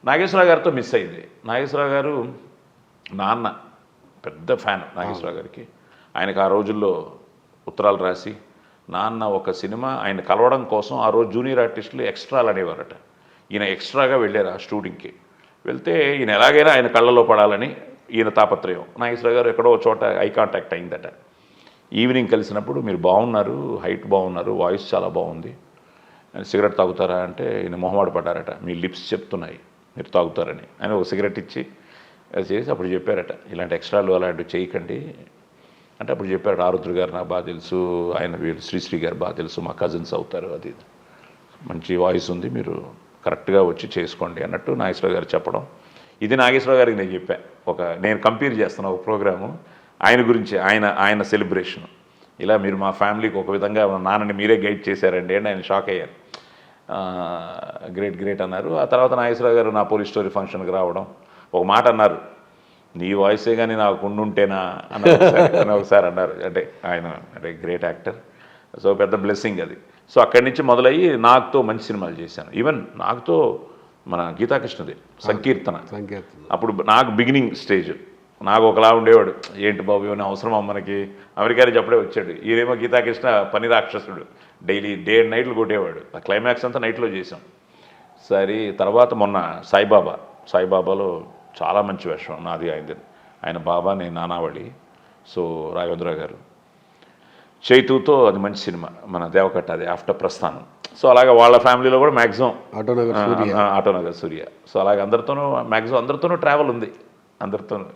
నాగేశ్వరరావు గారితో మిస్ అయింది. నాగేశ్వరరావు గారు నాన్న పెద్ద ఫ్యాన్ నాగేశ్వరరావు గారికి. ఆయనకు ఆ రోజుల్లో ఉత్తరాలు రాసి నాన్న ఒక సినిమా ఆయన కలవడం కోసం ఆ రోజు జూనియర్ ఆర్టిస్టులు ఎక్స్ట్రాలు అనేవారట. ఈయన ఎక్స్ట్రాగా వెళ్ళారు ఆ షూటింగ్కి. వెళ్తే ఈయన ఎలాగైనా ఆయన కళ్ళలో పడాలని ఈయన తాపత్రయం. నాగేశ్వరరావు గారు ఎక్కడో చోట ఐ కాంటాక్ట్ అయిందట. ఈవినింగ్ కలిసినప్పుడు మీరు బాగున్నారు, హైట్ బాగున్నారు, వాయిస్ చాలా బాగుంది, సిగరెట్ తాగుతారా అంటే ఈయన మొహమాట పడ్డారట. మీ లిప్స్ చెప్తున్నాయి మీరు తాగుతారని. ఆయన ఒక సిగరెట్ ఇచ్చి చేసి అప్పుడు చెప్పారట, ఇలాంటి ఎక్స్ట్రాలు అలాంటివి చేయకండి అంటే అప్పుడు చెప్పారట, ఆరుద్ర గారు నాకు బాగా తెలుసు, ఆయన వీళ్ళు శ్రీశ్రీ గారు బాగా తెలుసు, మా కజిన్స్ అవుతారు, అది మంచి వాయిస్ ఉంది, మీరు కరెక్ట్గా వచ్చి చేసుకోండి అన్నట్టు నాగేశ్వరరావు గారు చెప్పడం. ఇది నాగేశ్వరరావు గారికి నేను చెప్పాను. నేను కంపేర్ చేస్తున్నా ఒక ప్రోగ్రాము ఆయన గురించి, ఆయన సెలబ్రేషన్. ఇలా మీరు మా ఫ్యామిలీకి ఒక విధంగా నాన్నని మీరే గైడ్ చేశారండి అని ఆయన షాక్ అయ్యారు. గ్రేట్ అన్నారు. ఆ తర్వాత నాగేశ్వరరావు గారు నా పోలీస్ స్టోరీ ఫంక్షన్కి రావడం ఒక మాట అన్నారు, నీ వాయిసే కానీ నాకు ఉండుంటేనా అని ఒకసారి అన్నారు. అంటే ఆయన అంటే గ్రేట్ యాక్టర్. సో పెద్ద బ్లెస్సింగ్ అది. సో అక్కడి నుంచి మొదలయ్యి నాకుతో మంచి సినిమాలు చేశాను. ఈవెన్ నాకుతో మన గీతాకృష్ణది సంకీర్తన, అప్పుడు నాకు బిగినింగ్ స్టేజ్. నాకు ఒకలా ఉండేవాడు, ఏంటి బాబు ఏమైనా అవసరమా మనకి, అమెరికా నుంచి అప్పుడే వచ్చాడు. ఈయనేమో గీతాకృష్ణ పని రాక్షసుడు, డైలీ డే అండ్ నైట్లు కొట్టేవాడు. ఆ క్లైమాక్స్ అంతా నైట్లో చేసాం. సరే తర్వాత మొన్న సాయిబాబాలో చాలా మంచి వేషం నాది, ఆయన బాబా, నేను నానావళి. సో రాఘవేంద్ర గారు చైతూతో అది మంచి సినిమా, మన దేవకట్ట, అది ఆఫ్టర్ ప్రస్థానం. సో అలాగే వాళ్ళ ఫ్యామిలీలో కూడా మ్యాక్సిమం ఆటోనగర్ సూర్య. సో అలాగే అందరితోనూ మ్యాక్సిమం అందరితోనూ ట్రావెల్ ఉంది, అందరితోనూ.